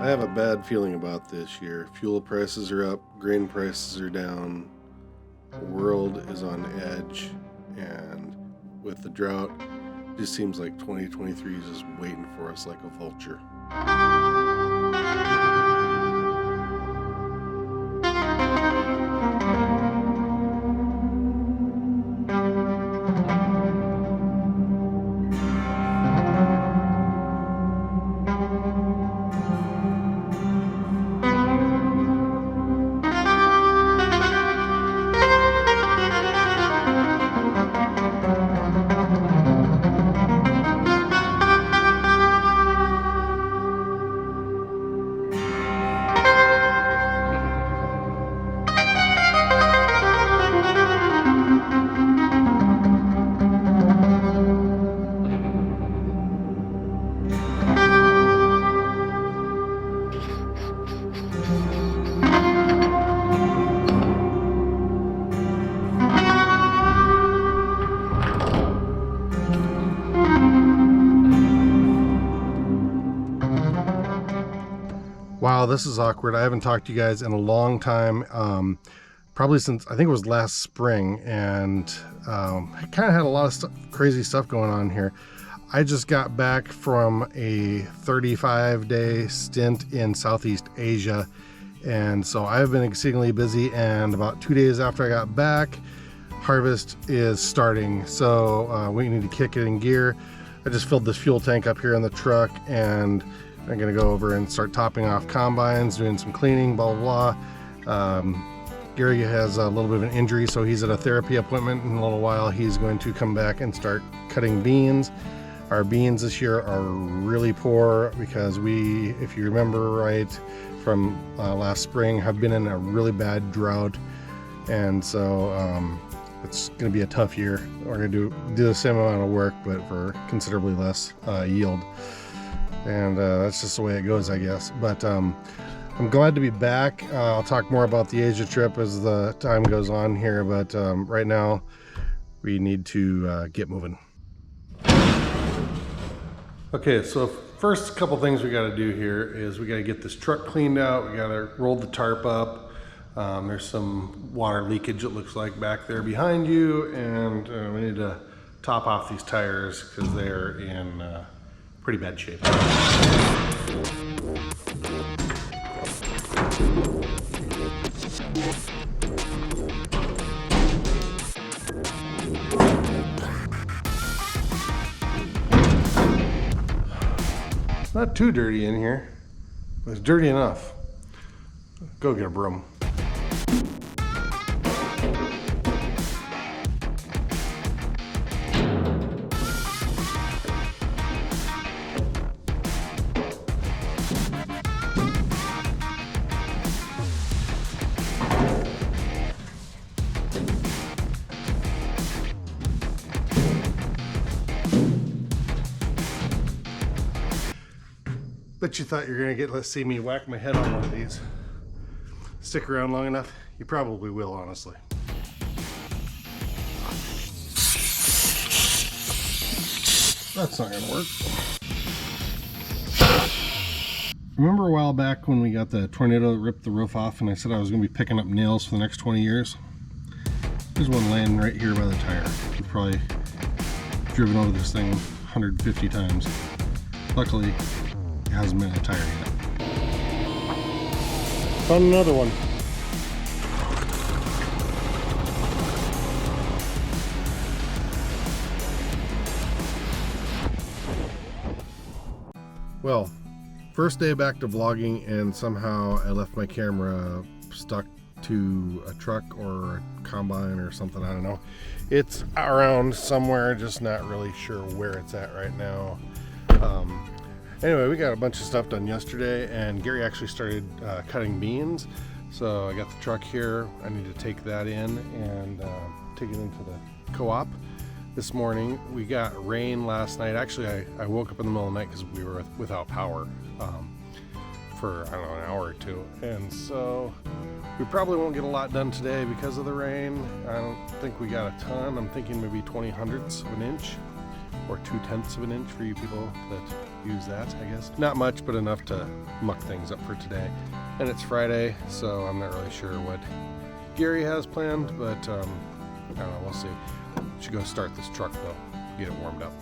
I have a bad feeling about this year. Fuel prices are up, grain prices are down, the world is on edge, and with the drought, it just seems like 2023 is just waiting for us like a vulture. Wow, this is awkward. I haven't talked to you guys in a long time, probably since I think it was last spring, and I kind of had a lot of crazy stuff going on here. I just got back from a 35-day stint in Southeast Asia, and so I've been exceedingly busy, and about 2 days after I got back, harvest is starting, so we need to kick it in gear. I just filled this fuel tank up here in the truck, and I'm gonna go over and start topping off combines, doing some cleaning, blah, blah, blah. Gary has a little bit of an injury, so he's at a therapy appointment. In a little while, he's going to come back and start cutting beans. Our beans this year are really poor because we, if you remember right from last spring, have been in a really bad drought. And so it's gonna be a tough year. We're gonna do the same amount of work, but for considerably less yield. And that's just the way it goes, I guess. But I'm glad to be back. I'll talk more about the Asia trip as the time goes on here, but right now we need to get moving. Okay, so first couple things we got to do here is we got to get this truck cleaned out. We got to roll the tarp up. There's some water leakage, it looks like, back there behind you, and we need to top off these tires because they're in pretty bad shape. Not too dirty in here, but it's dirty enough. Go get a broom. Bet you thought you were gonna let's see me whack my head on one of these. Stick around long enough, you probably will, honestly. That's not gonna work. Remember a while back when we got the tornado that ripped the roof off and I said I was gonna be picking up nails for the next 20 years? There's one laying right here by the tire. We've probably driven over this thing 150 times. Luckily, hasn't been a tire yet. Found another one. Well, first day back to vlogging, and somehow I left my camera stuck to a truck or a combine or something, I don't know. It's around somewhere, just not really sure where it's at right now. Anyway, we got a bunch of stuff done yesterday, and Gary actually started cutting beans. So I got the truck here. I need to take that in and take it into the co-op. This morning we got rain last night. Actually, I woke up in the middle of the night because we were without power for, I don't know, an hour or two. And so we probably won't get a lot done today because of the rain. I don't think we got a ton. I'm thinking maybe 20 hundredths of an inch. or 2/10 of an inch for you people that use that, I guess. Not much, but enough to muck things up for today. And it's Friday, so I'm not really sure what Gary has planned, but I don't know, we'll see. Should go start this truck though, get it warmed up.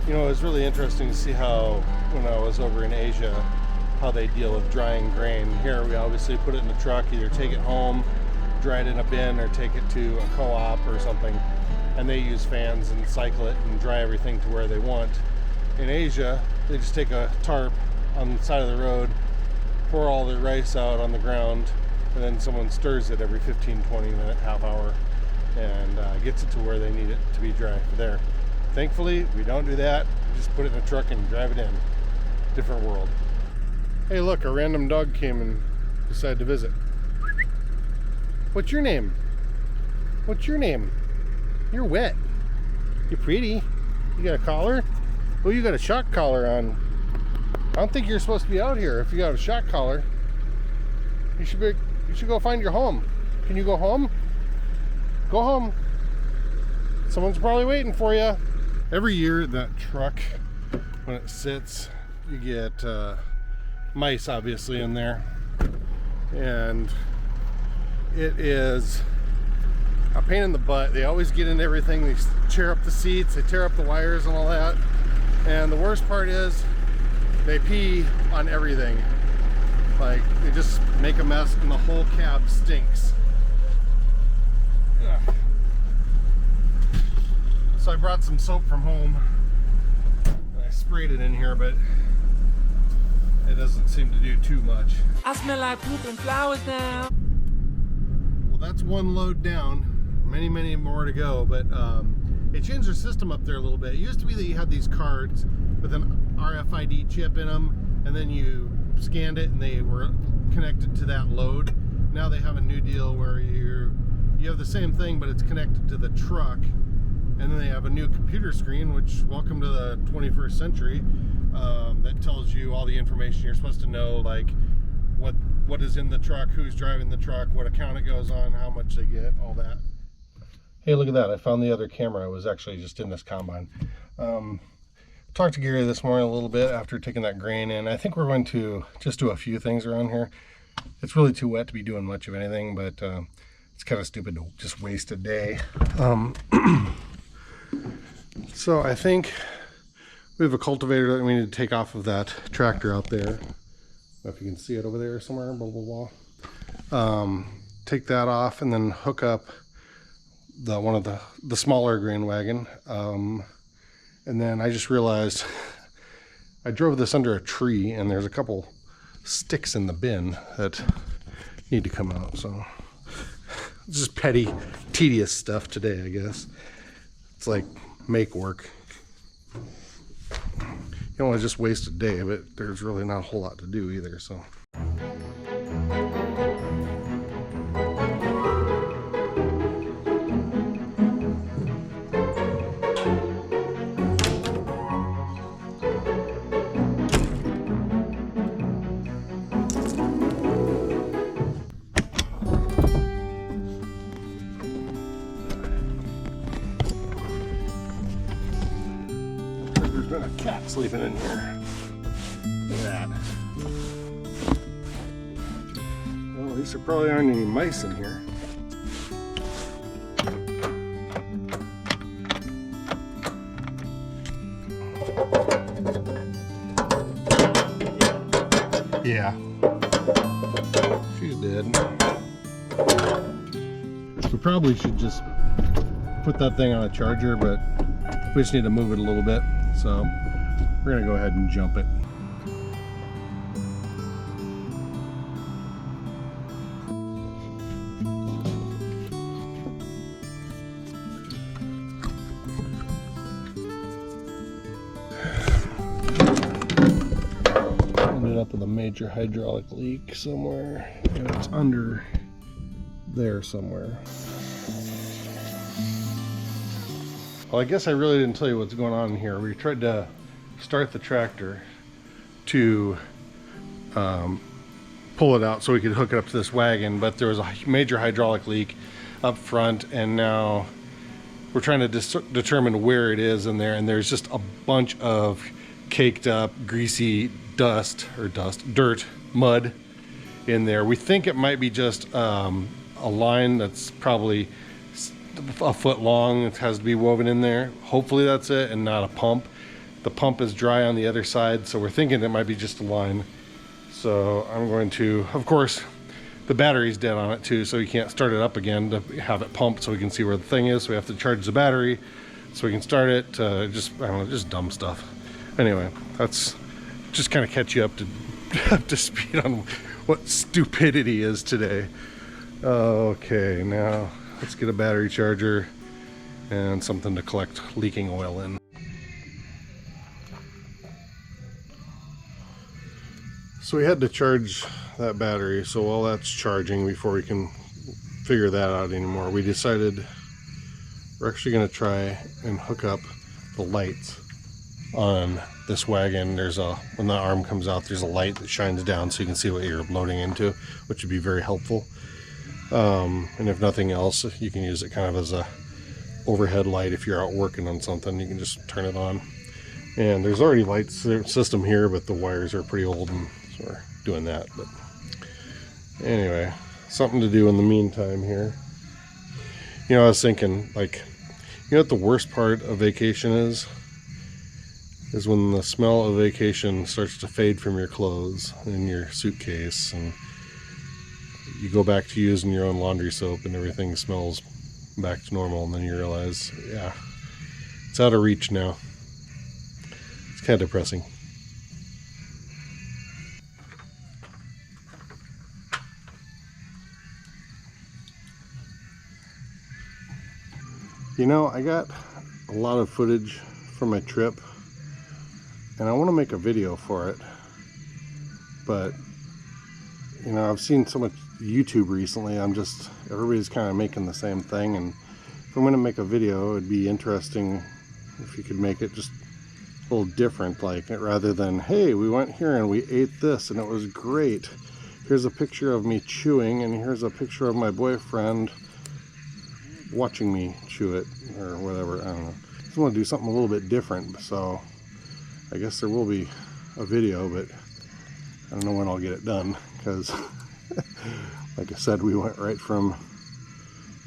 You know, it was really interesting to see how, when I was over in Asia, how they deal with drying grain. Here we obviously put it in the truck, either take it home, dry it in a bin, or take it to a co-op or something, and they use fans and cycle it and dry everything to where they want. In Asia, they just take a tarp on the side of the road, pour all the rice out on the ground, and then someone stirs it every 15-20 minute, half hour, and gets it to where they need it to be dry there. Thankfully, we don't do that. We just put it in a truck and drive it in. Different world. Hey look, a random dog came and decided to visit. What's your name? What's your name? You're wet. You're pretty. You got a collar? Oh, you got a shock collar on. I don't think you're supposed to be out here if you got a shock collar. You should go find your home. Can you go home? Go home. Someone's probably waiting for you. Every year that truck, when it sits, you get mice obviously in there, and it is a pain in the butt. They always get into everything. They tear up the seats, they tear up the wires and all that, and the worst part is they pee on everything. Like, they just make a mess and the whole cab stinks. Ugh. So I brought some soap from home and I sprayed it in here, but it doesn't seem to do too much. I smell like poop and flowers now. Well, that's one load down. Many more to go, but they changed their system up there a little bit. It used to be that you had these cards with an RFID chip in them, and then you scanned it and they were connected to that load. Now they have a new deal where you have the same thing, but it's connected to the truck. And then they have a new computer screen, which, welcome to the 21st century, that tells you all the information you're supposed to know, like what is in the truck, who's driving the truck, what account it goes on, how much they get, all that. Hey, look at that. I found the other camera. I was actually just in this combine. Talked to Gary this morning a little bit after taking that grain in. I think we're going to just do a few things around here. It's really too wet to be doing much of anything, but it's kind of stupid to just waste a day. So I think we have a cultivator that we need to take off of that tractor out there. I don't know if you can see it over there somewhere, blah, blah, blah. Take that off and then hook up one of the smaller grain wagon. And then I just realized I drove this under a tree and there's a couple sticks in the bin that need to come out. So it's just petty, tedious stuff today, I guess. It's like make work. You don't want to just waste a day, but there's really not a whole lot to do either, so. There's been a cat sleeping in here. Look at that. Well, at least there probably aren't any mice in here. Yeah, she's dead. We probably should just put that thing on a charger, but we just need to move it a little bit. So we're gonna go ahead and jump it. Ended up with a major hydraulic leak somewhere, and it's under there somewhere. Well, I guess I really didn't tell you what's going on here. We tried to start the tractor to pull it out so we could hook it up to this wagon, but there was a major hydraulic leak up front, and now we're trying to determine where it is in there, and there's just a bunch of caked up greasy dirt, mud in there. We think it might be just a line that's probably a foot long. It has to be woven in there. Hopefully that's it and not a pump. The pump is dry on the other side, so we're thinking it might be just a line. So I'm going to, of course, the battery's dead on it too, so we can't start it up again to have it pumped so we can see where the thing is. So we have to charge the battery so we can start it. Just, I don't know, just dumb stuff. Anyway, that's just kind of catch you up to speed on what stupidity is today. Okay, now let's get a battery charger and something to collect leaking oil in. So we had to charge that battery, so while that's charging, before we can figure that out anymore, we decided we're actually going to try and hook up the lights on this wagon. When the arm comes out, there's a light that shines down so you can see what you're loading into, which would be very helpful. And if nothing else, you can use it kind of as a overhead light. If you're out working on something, you can just turn it on. And there's already light system here, but the wires are pretty old, and so we're doing that. But anyway, something to do in the meantime here. You know, I was thinking, like, you know what the worst part of vacation is when the smell of vacation starts to fade from your clothes and your suitcase, and you go back to using your own laundry soap and everything smells back to normal, and then you realize, yeah, it's out of reach now. It's kind of depressing. You know, I got a lot of footage from my trip, and I want to make a video for it, but you know, I've seen so much YouTube recently, everybody's kind of making the same thing, and if I'm going to make a video, it would be interesting if you could make it just a little different, like, rather than, hey, we went here and we ate this and it was great, here's a picture of me chewing, and here's a picture of my boyfriend watching me chew it, or whatever. I don't know. I just want to do something a little bit different, so I guess there will be a video, but I don't know when I'll get it done, because like I said, we went right from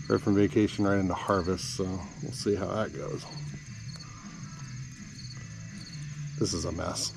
vacation right into harvest, so we'll see how that goes. This is a mess.